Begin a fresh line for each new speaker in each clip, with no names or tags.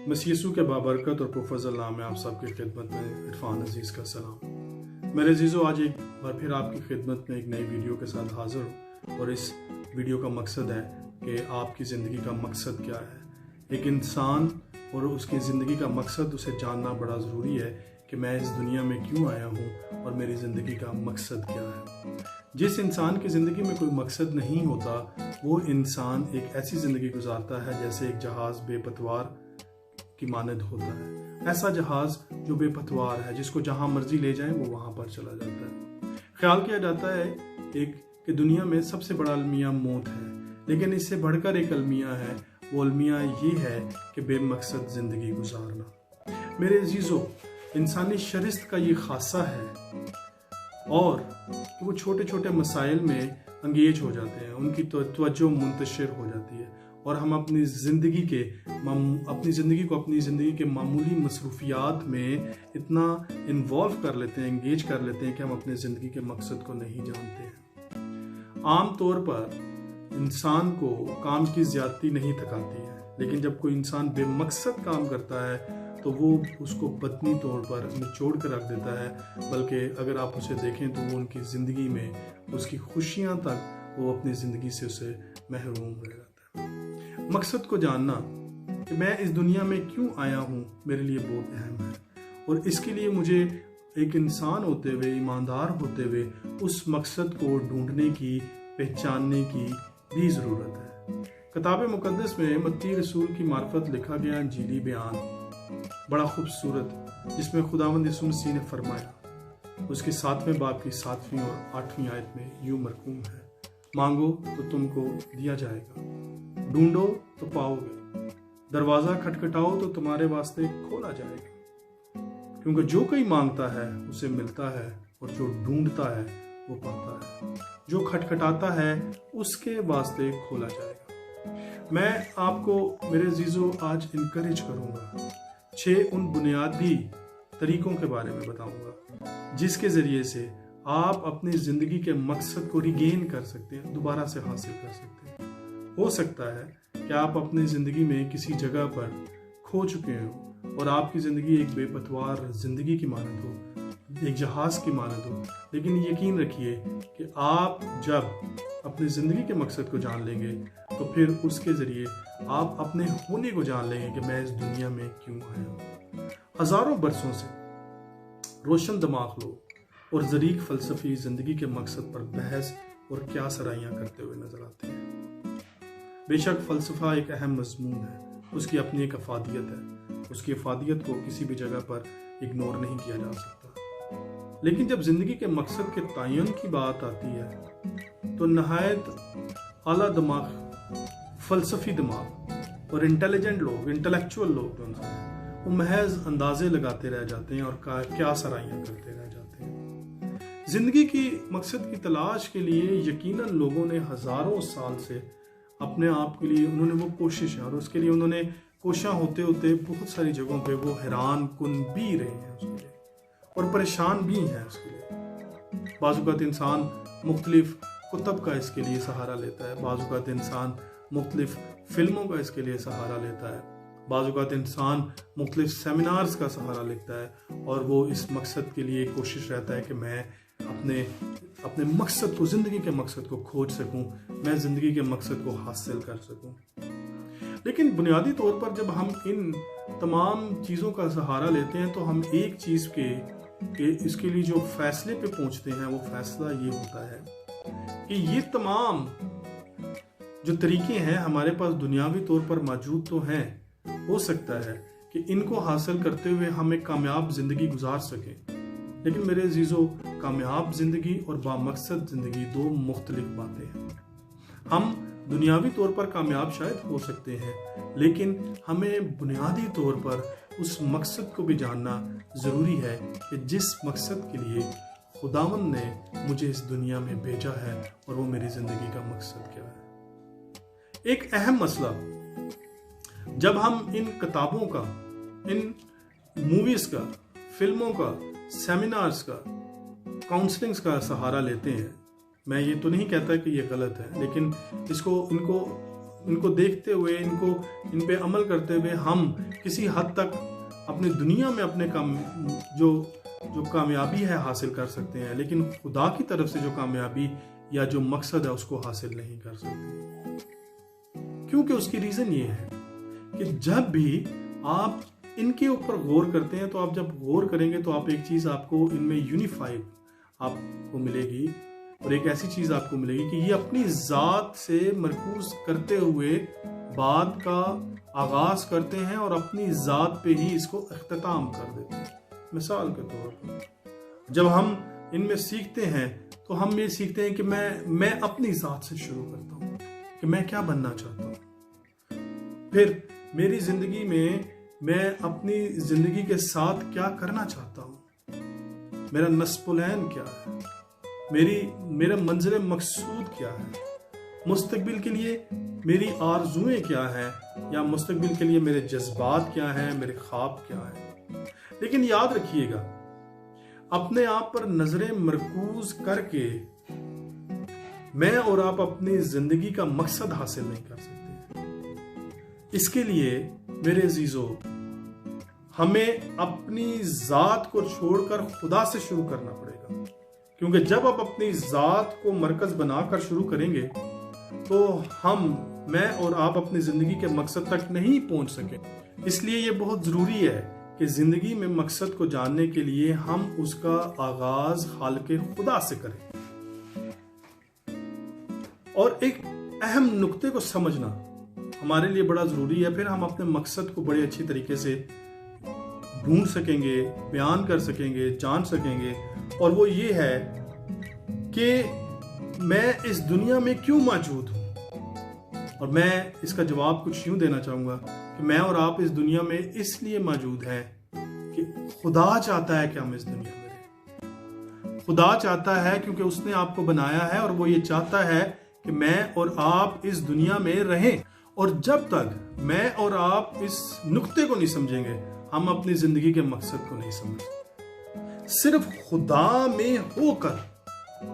मसीह यीशु के बाबरकत और पुरफज़ल नाम में आप सबकी खिदमत में इरफान अजीज़ का सलाम। मेरे अजीज़ों, आज एक बार फिर आपकी खिदमत में एक नई वीडियो के साथ हाज़िर हूँ और इस वीडियो का मकसद है कि आपकी ज़िंदगी का मकसद क्या है। एक इंसान और उसकी ज़िंदगी का मकसद उसे जानना बड़ा ज़रूरी है कि मैं इस दुनिया में क्यों आया हूँ और मेरी ज़िंदगी का मकसद क्या है। जिस इंसान की ज़िंदगी में कोई मकसद नहीं होता वो इंसान एक ऐसी ज़िंदगी गुजारता है जैसे एक जहाज़ बेपतवार की मानद होता है। ऐसा जहाज़ जो बेपतवार है, जिसको जहां मर्जी ले जाएं वो वहां पर चला जाता है। ख्याल किया जाता है कि दुनिया में सबसे बड़ा अलमिया मौत है, लेकिन इससे बढ़कर एक अलमिया है। वो अलमिया ये है कि बेमकसद ज़िंदगी गुजारना। मेरे अजीज़ों, इंसानी शरिस्त का ये खासा है और वो छोटे छोटे मसाइल में अंगेज हो जाते हैं, उनकी तवज्जो मुंतशिर हो जाती है और हम अपनी ज़िंदगी को अपनी ज़िंदगी के मामूली मसरूफियात में इतना इन्वॉल्व कर लेते हैं, एंगेज कर लेते हैं कि हम अपने ज़िंदगी के मकसद को नहीं जानते हैं। आम तौर पर इंसान को काम की ज़्यादती नहीं थकाती है, लेकिन जब कोई इंसान बेमकसद काम करता है तो वो उसको बदनी तौर पर निचोड़ कर रख देता है। बल्कि अगर आप उसे देखें तो वो उनकी ज़िंदगी में उसकी खुशियाँ तक वो अपनी ज़िंदगी से उसे महरूम रह जाता है। मकसद को जानना कि मैं इस दुनिया में क्यों आया हूँ मेरे लिए बहुत अहम है और इसके लिए मुझे एक इंसान होते हुए, ईमानदार होते हुए उस मकसद को ढूंढने की, पहचानने की भी ज़रूरत है। किताब मुकद्दस में मत्ती रसूल की मार्फत लिखा गया इंजीली बयान बड़ा खूबसूरत, जिसमें खुदावंद यीशु मसीह ने फरमाया, उसके 7वें बाब की 7वीं और 8वीं आयत में यूं मरकूम है, मांगो तो तुमको दिया जाएगा, ढूंढो तो पाओगे, दरवाजा खटखटाओ तो तुम्हारे वास्ते खोला जाएगा। क्योंकि जो कोई मांगता है उसे मिलता है और जो ढूंढता है वो पाता है, जो खटखटाता है उसके वास्ते खोला जाएगा। मैं आपको मेरे अजीजों आज इनकरेज करूंगा, 6 उन बुनियादी तरीकों के बारे में बताऊंगा जिसके जरिए से आप अपनी जिंदगी के मकसद को रिगेन कर सकते हैं, दोबारा से हासिल कर सकते हैं। हो सकता है कि आप अपनी जिंदगी में किसी जगह पर खो चुके हो और आपकी जिंदगी एक बेपतवार जिंदगी की मानद हो, एक जहाज की मानद हो, लेकिन यकीन रखिए कि आप जब अपनी जिंदगी के मकसद को जान लेंगे तो फिर उसके जरिए आप अपने होने को जान लेंगे कि मैं इस दुनिया में क्यों आया हूँ। हजारों बरसों से रोशन दिमाग लोग और ज़रीक फ़लसफ़ी ज़िंदगी के मकसद पर बहस और क्या सराहियाँ करते हुए नजर आते हैं। बेशक फ़लसफ़ा एक अहम मज़मून है, उसकी अपनी एक अफादियत है, उसकी अफादियत को किसी भी जगह पर इग्नोर नहीं किया जा सकता। लेकिन जब ज़िंदगी के मकसद के तयन की बात आती है तो नहायत आला दिमाग, फ़लसफ़ी दिमाग और इंटेलिजेंट लोग, इंटेलेक्चुअल लोग वो महज अंदाजे लगाते रह जाते हैं और क्या सराहियाँ करते रह जाते हैं। जिंदगी की मकसद की तलाश के लिए यकीनन लोगों ने हजारों साल से अपने आप के लिए उन्होंने वो कोशिश है और उसके लिए उन्होंने कोशिश होते होते बहुत सारी जगहों पे वो हैरान कुन भी रहे हैं उसके लिए और परेशान भी हैं उसके लिए। बाज़-औक़ात इंसान मुख्तलिफ कुतब का इसके लिए सहारा लेता है, बाज़-औक़ात इंसान मुख्तलिफ फिल्मों का इसके लिए सहारा लेता है, बाज़-औक़ात इंसान मुख्तलिफ सेमिनार्स का सहारा लेता है और वो इस मकसद के लिए कोशिश रहता है कि मैं अपने मकसद को, ज़िंदगी के मकसद को खोज सकूं, मैं ज़िंदगी के मकसद को हासिल कर सकूं। लेकिन बुनियादी तौर पर जब हम इन तमाम चीज़ों का सहारा लेते हैं तो हम एक चीज़ के इसके लिए जो फैसले पे पहुंचते हैं वो फैसला ये होता है कि ये तमाम जो तरीके हैं हमारे पास दुनियावी तौर पर मौजूद तो हैं, हो सकता है कि इनको हासिल करते हुए हम एक कामयाब जिंदगी गुजार सकें। लेकिन मेरे अजीजों, कामयाब जिंदगी और बामकसद जिंदगी दो मुख्तलिफ बातें हैं। हम दुनियावी तौर पर कामयाब शायद हो सकते हैं, लेकिन हमें बुनियादी तौर पर उस मकसद को भी जानना ज़रूरी है कि जिस मकसद के लिए खुदावंद ने मुझे इस दुनिया में भेजा है और वो मेरी ज़िंदगी का मकसद क्या है। एक अहम मसला जब हम इन किताबों का, इन मूवीज़ का, फिल्मों का, सेमिनार्स का, काउंसलिंग्स का सहारा लेते हैं, मैं ये तो नहीं कहता कि ये गलत है, लेकिन इनको इनको देखते हुए, इन पे अमल करते हुए हम किसी हद तक अपनी दुनिया में अपने काम जो कामयाबी है हासिल कर सकते हैं, लेकिन खुदा की तरफ से जो कामयाबी या जो मकसद है उसको हासिल नहीं कर सकते। क्योंकि उसकी रीजन ये है कि जब भी आप इनके ऊपर गौर करते हैं, तो आप जब गौर करेंगे तो आप एक चीज आपको इनमें यूनिफाइड आपको मिलेगी, और एक ऐसी चीज आपको मिलेगी कि ये अपनी जात से मरकूज करते हुए बात का आगाज करते हैं और अपनी जात पे ही इसको इख्तिताम कर देते हैं। मिसाल के तौर पर जब हम इनमें सीखते हैं तो हम ये सीखते हैं कि मैं अपनी जात से शुरू करता हूँ कि मैं क्या बनना चाहता हूँ, फिर मेरी जिंदगी में मैं अपनी जिंदगी के साथ क्या करना चाहता हूँ, मेरा नस्पुलैन क्या है, मेरा मंजिल मकसूद क्या है, मुस्तकबिल के लिए मेरी आरजुएं क्या है, या मुस्तकबिल के लिए मेरे जज्बात क्या हैं, मेरे ख्वाब क्या हैं। लेकिन याद रखिएगा, अपने आप पर नजरें मरकूज करके मैं और आप अपनी जिंदगी का मकसद हासिल नहीं कर सकते। इसके लिए मेरे अजीजों, हमें अपनी जात को छोड़कर खुदा से शुरू करना पड़ेगा, क्योंकि जब आप अपनी जात को मरकज बनाकर शुरू करेंगे तो मैं और आप अपनी जिंदगी के मकसद तक नहीं पहुंच सके। इसलिए ये बहुत जरूरी है कि जिंदगी में मकसद को जानने के लिए हम उसका आगाज खालिक़े खुदा से करें। और एक अहम नुक्ते को समझना हमारे लिए बड़ा जरूरी है, फिर हम अपने मकसद को बड़े अच्छी तरीके से ढूंढ सकेंगे, बयान कर सकेंगे, जान सकेंगे। और वो ये है कि मैं इस दुनिया में क्यों मौजूद हूं। और मैं इसका जवाब कुछ यूं देना चाहूंगा कि मैं और आप इस दुनिया में इसलिए मौजूद हैं कि खुदा चाहता है कि हम इस दुनिया में रहें। खुदा चाहता है क्योंकि उसने आपको बनाया है, और वो ये चाहता है कि मैं और आप इस दुनिया में रहें। और जब तक मैं और आप इस नुक्ते को नहीं समझेंगे, हम अपनी जिंदगी के मकसद को नहीं समझ सकते। सिर्फ खुदा में होकर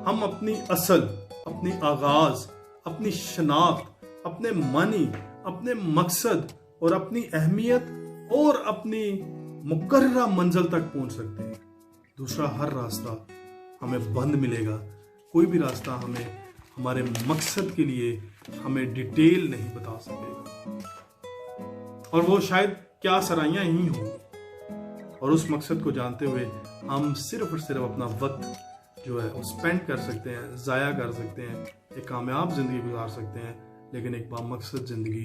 हम अपनी असल, अपनी आगाज, अपनी शनाख्त, अपने मानी, अपने मकसद और अपनी अहमियत और अपनी मुकर्ररा मंजिल तक पहुंच सकते हैं। दूसरा हर रास्ता हमें बंद मिलेगा। कोई भी रास्ता हमें हमारे मकसद के लिए हमें डिटेल नहीं बता सकेगा, और वो शायद क्या सराइयां ही होंगी। और उस मकसद को जानते हुए हम सिर्फ और सिर्फ अपना वक्त जो है वो स्पेंड कर सकते हैं, जाया कर सकते हैं, एक कामयाब जिंदगी गुजार सकते हैं। लेकिन एक बामकसद जिंदगी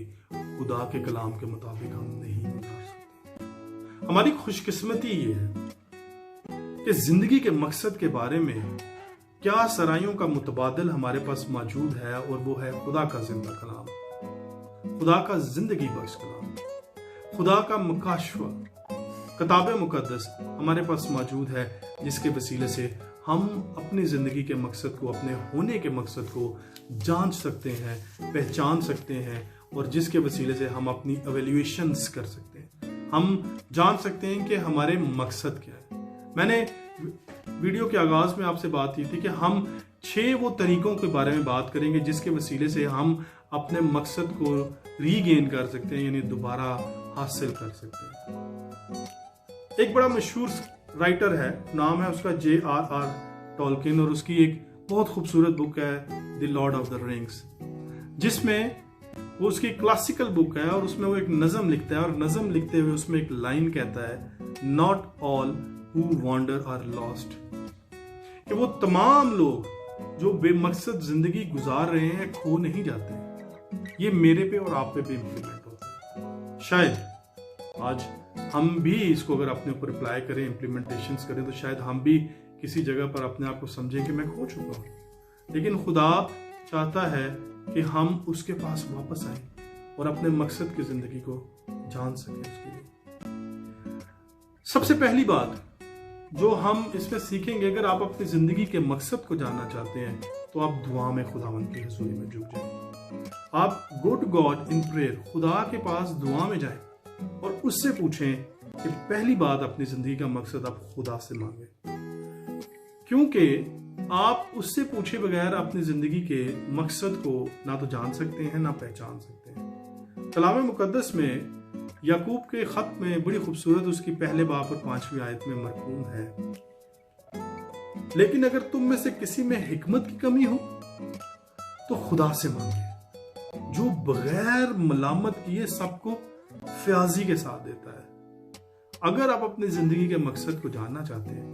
खुदा के कलाम के मुताबिक हम नहीं गुजार सकते। हमारी खुशकिस्मती ये है कि जिंदगी के मकसद के बारे में क्या सराइयों का मुतबादिल हमारे पास मौजूद है, और वो है खुदा का जिंदा कलाम, खुदा का जिंदगी बख्श कलाम, खुदा का मुकाशवा, किताब मुकद्दस हमारे पास मौजूद है, जिसके वसीले से हम अपनी जिंदगी के मकसद को, अपने होने के मकसद को जांच सकते हैं, पहचान सकते हैं, और जिसके वसीले से हम अपनी एवेल्युएशंस कर सकते हैं। हम जान सकते हैं कि हमारे मकसद क्या है। मैंने वीडियो के आगाज में आपसे बात की थी कि हम 6 वो तरीकों के बारे में बात करेंगे जिसके वसीले से हम अपने मकसद को रीगेन कर सकते हैं, यानी दोबारा हासिल कर सकते हैं। एक बड़ा मशहूर राइटर है, नाम है उसका J.R.R. टॉलकिन, और उसकी एक बहुत खूबसूरत बुक है the Lord of the rings, जिसमें वो उसकी क्लासिकल बुक है, और उसमें वो एक नज़म लिखता है, और नज़म लिखते हुए उसमें एक लाइन कहता है, not all who wander are lost, कि वो तमाम लोग जो बेमकसद जिंदगी गुजार रहे हैं खो नहीं जाते। ये मेरे पे और आप पे भी इम्प्लीमेंट होता है। शायद आज हम भी इसको अगर अपने ऊपर अप्लाई करें, इम्प्लीमेंटेशंस करें, तो शायद हम भी किसी जगह पर अपने आप को समझें कि मैं खो चुका हूं। लेकिन खुदा चाहता है कि हम उसके पास वापस आए और अपने मकसद की जिंदगी को जान सकें। उसके लिए सबसे पहली बात जो हम इसमें सीखेंगे, अगर आप अपनी जिंदगी के मकसद को जानना चाहते हैं तो आप दुआ में खुदावंद की हुजूरी में झुक जाएं। आप go to God in prayer, खुदा के पास दुआ में जाएं और उससे पूछें कि पहली बात अपनी जिंदगी का मकसद आप खुदा से मांगे, क्योंकि आप उससे पूछे बगैर अपनी जिंदगी के मकसद को ना तो जान सकते हैं ना पहचान सकते हैं। कलाम मुकद्दस में याकूब के खत में बड़ी खूबसूरत उसकी पहले बाब और 5वीं आयत में मरकूम है, लेकिन अगर तुम में से किसी में हिकमत की कमी हो तो खुदा से मांगे जो बगैर मलामत किए सबको फ्याजी के साथ देता है। अगर आप अपनी जिंदगी के मकसद को जानना चाहते हैं,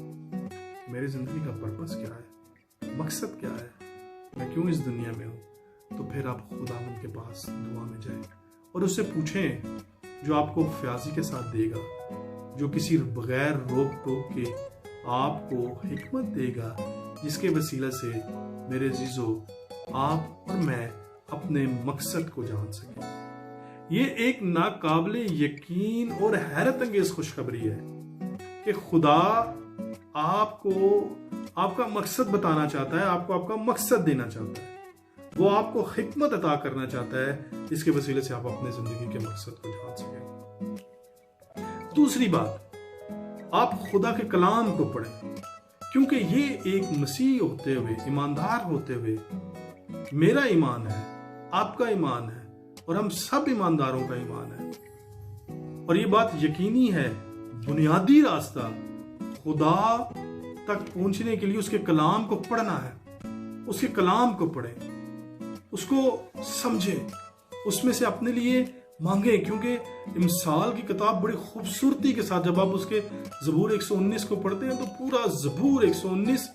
मेरी जिंदगी का पर्पस क्या है, मकसद क्या है, मैं क्यों इस दुनिया में हूं, तो फिर आप खुदावंद के पास दुआ में जाएं और उससे पूछें, जो आपको फ्याजी के साथ देगा, जो किसी बगैर रोक टोक के आपको हिकमत देगा, जिसके वसीला से मेरे अजीजों आप और मैं अपने मकसद को जान सकें। ये एक नाकाबिले यकीन और हैरत अंगेज खुशखबरी है कि खुदा आपको आपका मकसद बताना चाहता है, आपको आपका मकसद देना चाहता है। वो आपको हिकमत अता करना चाहता है जिसके वसीले से आप अपने जिंदगी के मकसद को जान सकें। दूसरी बात, आप खुदा के कलाम को पढ़ें, क्योंकि ये एक मसीह होते हुए, ईमानदार होते हुए, मेरा ईमान है, आपका ईमान है और हम सब ईमानदारों का ईमान है। और ये बात यकीनी है, बुनियादी रास्ता खुदा तक पहुंचने के लिए उसके कलाम को पढ़ना है। उसके कलाम को पढ़ें, उसको समझें, उसमें से अपने लिए मांगे, क्योंकि इमसाल की किताब बड़ी खूबसूरती के साथ जब आप उसके ज़बूर 119 को पढ़ते हैं तो पूरा ज़बूर 119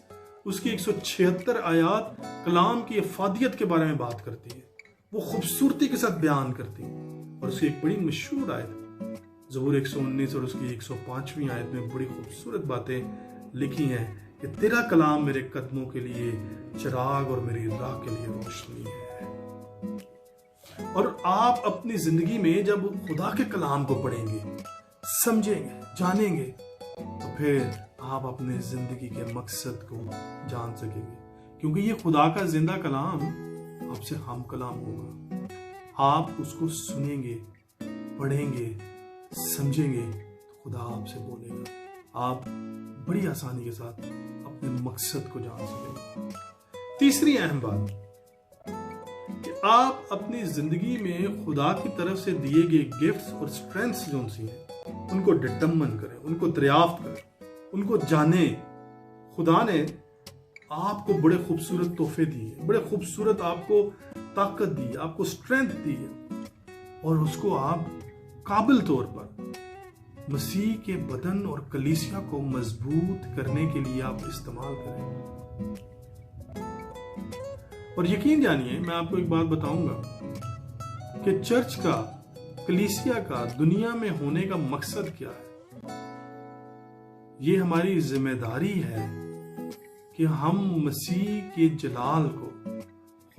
उसकी 176 आयात कलाम की अफादियत के बारे में बात करती है, वो खूबसूरती के साथ बयान करती है। और उसकी एक बड़ी मशहूर आयत ज़बूर 119 और उसकी 105वीं आयत में बड़ी खूबसूरत बातें लिखी हैं कि तेरा कलाम मेरे कदमों के लिए चिराग और मेरी राह के लिए रोशनी है। और आप अपनी जिंदगी में जब खुदा के कलाम को पढ़ेंगे, समझेंगे, जानेंगे, तो फिर आप अपने जिंदगी के मकसद को जान सकेंगे, क्योंकि ये खुदा का जिंदा कलाम आपसे हम कलाम होगा। आप उसको सुनेंगे, पढ़ेंगे, समझेंगे, तो खुदा आपसे बोलेगा। आप बड़ी आसानी के साथ अपने मकसद को जान सकेंगे। तीसरी अहम बात कि आप अपनी जिंदगी में खुदा की तरफ से दिए गए गिफ्ट्स और स्ट्रेंथ्स जो सी हैं उनको डिटर्मिन करें, उनको दरियाफ्त करें, उनको जाने। खुदा ने आपको बड़े खूबसूरत तोहफे दिए, बड़े खूबसूरत आपको ताकत दी, आपको स्ट्रेंथ दी है, और उसको आप काबिल तौर पर मसीह के बदन और कलीसिया को मजबूत करने के लिए आप इस्तेमाल करें। और यकीन जानिए, मैं आपको एक बात बताऊंगा कि चर्च का, कलीसिया का दुनिया में होने का मकसद क्या है। ये हमारी जिम्मेदारी है कि हम मसीह के जलाल को,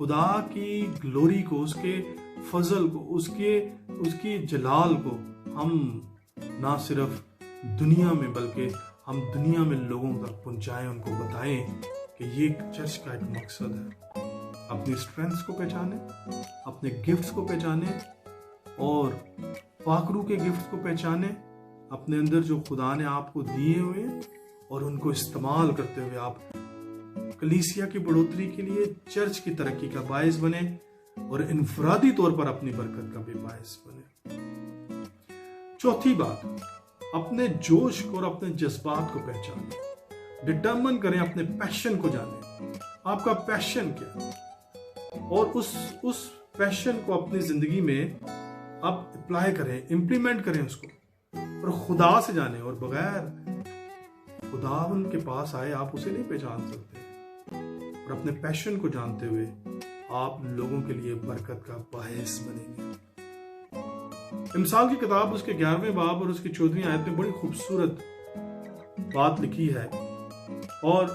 खुदा की ग्लोरी को, उसके फजल को, उसकी जलाल को हम ना सिर्फ दुनिया में बल्कि हम दुनिया में लोगों तक पहुंचाएं, उनको बताएं कि ये चर्च का एक मकसद है। अपनी स्ट्रेंथ्स को पहचाने, अपने गिफ्ट्स को पहचाने और पाकरू के गिफ्ट्स को पहचाने, अपने अंदर जो खुदा ने आपको दिए हुए, और उनको इस्तेमाल करते हुए आप कलीसिया की बढ़ोतरी के लिए, चर्च की तरक्की का बायस बने और इनफरादी तौर पर अपनी बरकत का भी बायस बने। चौथी बात, अपने जोश और अपने जज्बात को पहचानें, डिटर्मिन करें, अपने पैशन को जानें। आपका पैशन क्या है और उस पैशन को अपनी जिंदगी में आप अप्लाई करें, इंप्लीमेंट करें उसको, और खुदा से जाने। और बगैर खुदावन के पास आए आप उसे नहीं पहचान सकते। और अपने पैशन को जानते हुए आप लोगों के लिए बरकत का बायस बनेंगे। इमसाल की किताब उसके 11वें बाब और उसकी 14वीं आयत में बड़ी खूबसूरत बात लिखी है, और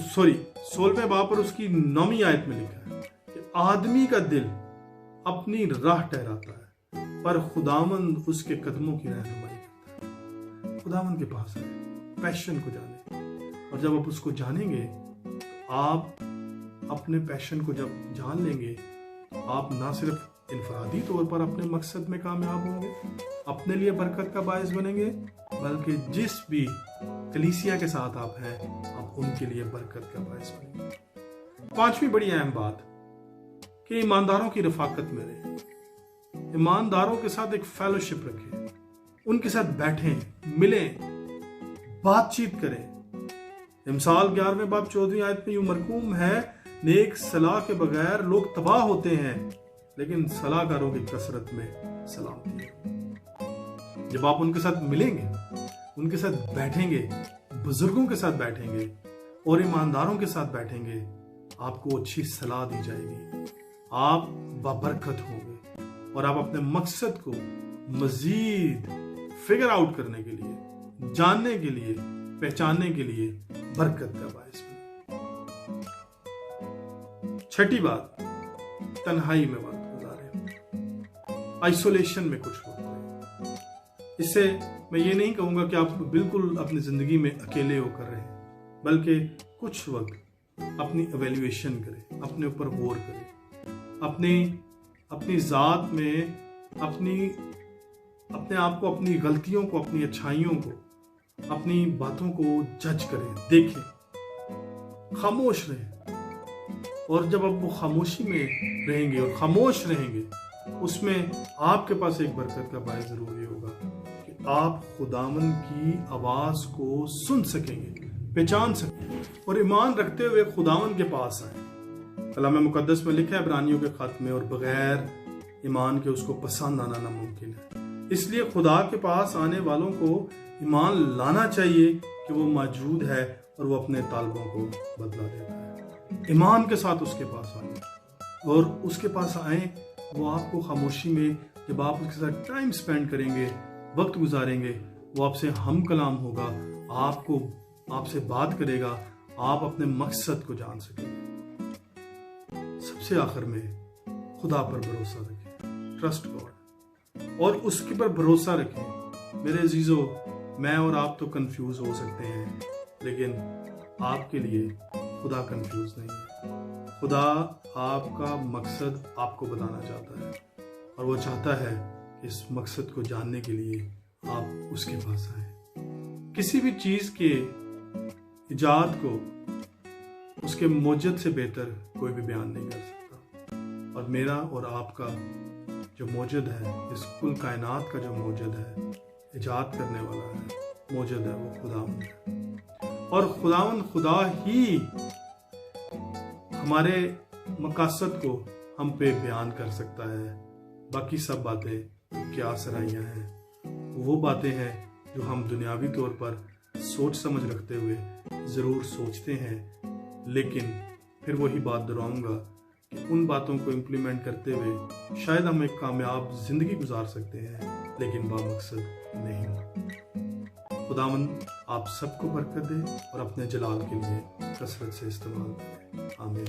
16वें बाब पर उसकी 9वीं आयत में लिखा है कि आदमी का दिल अपनी राह ठहराता है, पर खुदावंद उसके कदमों की रहनुमाई करता है। खुदावंद के पास है, पैशन को जाने, और जब आप उसको जानेंगे, आप अपने पैशन को जब जान लेंगे, आप ना सिर्फ इनफरादी तौर पर अपने मकसद में कामयाब होंगे, अपने लिए बरकत का बायस बनेंगे, बल्कि जिस भी कलीसिया के साथ आप हैं, आप उनके लिए बरकत का बायस बनेंगे। 5वीं बड़ी अहम बात कि ईमानदारों की रफाकत में रहें। ईमानदारों के साथ एक फेलोशिप रखें, उनके साथ बैठें, मिलें, बातचीत करें। इमसाल 11वें बाब 14वीं आयत में यूं मरकूम है, नेक सलाह के बगैर लोग तबाह होते हैं, लेकिन सलाहकारों की कसरत में सलामती है। जब आप उनके साथ मिलेंगे, उनके साथ बैठेंगे, बुजुर्गों के साथ बैठेंगे और ईमानदारों के साथ बैठेंगे, आपको अच्छी सलाह दी जाएगी, आप बाबरकत होंगे और आप अपने मकसद को मजीद फिगर आउट करने के लिए, जानने के लिए, पहचानने के लिए बरकत का बायस बने। छठी बात, तन्हाई में वक्त गुजारें, आइसोलेशन में कुछ वक्त रहें। इससे मैं ये नहीं कहूंगा कि आप बिल्कुल अपनी जिंदगी में अकेले होकर रहें, बल्कि कुछ वक्त अपनी एवेल्युएशन करें, अपने ऊपर गौर करें, अपनी जात में अपने आप को, अपनी गलतियों को, अपनी अच्छाइयों को, अपनी बातों को जज करें, देखें, खामोश रहें। और जब आप वो खामोशी में रहेंगे और खामोश रहेंगे, उसमें आपके पास एक बरकत का बायस जरूर ये होगा कि आप खुदावन की आवाज को सुन सकेंगे, पहचान सकेंगे और ईमान रखते हुए खुदावन के पास आए। कलाम मुकद्दस में लिखा है इब्रानियों के खत में, और बगैर ईमान के उसको पसंद आना नामुमकिन है। इसलिए खुदा के पास आने वालों को ईमान लाना चाहिए कि वो मौजूद है और वो अपने तालबों को बदला देता है। ईमान के साथ उसके पास आए और उसके पास आए, वो आपको खामोशी में जब आप उसके साथ टाइम स्पेंड करेंगे, वक्त गुजारेंगे, वो आपसे हम कलाम होगा, आपसे बात करेगा, आप अपने मकसद को जान सकेंगे। सबसे आखिर में खुदा पर भरोसा रखें, ट्रस्ट गॉड, और उसके पर भरोसा रखें। मेरे अजीजों, मैं और आप तो कंफ्यूज हो सकते हैं, लेकिन आपके लिए खुदा कंफ्यूज नहीं है। खुदा आपका मकसद आपको बताना चाहता है और वो चाहता है कि इस मकसद को जानने के लिए आप उसके पास आए। किसी भी चीज के इजाद को उसके मौजद से बेहतर कोई भी बयान नहीं कर सकता, और मेरा और आपका जो मौजद है, इस कुल कायनात का जो मौजद है, इजाद करने वाला है, मौजूद है, वो खुदावंद है। और खुदा ही हमारे मकासद को हम पे बयान कर सकता है। बाकी सब बातें क्या सराहियां हैं, वो बातें हैं जो हम दुनियावी तौर पर सोच समझ रखते हुए ज़रूर सोचते हैं, लेकिन फिर वही बात दोहराऊंगा कि उन बातों को इम्प्लीमेंट करते हुए शायद हम एक कामयाब जिंदगी गुजार सकते हैं, लेकिन बामकसद नहीं। खुदावंद आप सबको बरकत दे और अपने जलाल के लिए कसरत से इस्तेमाल करें। आमीन।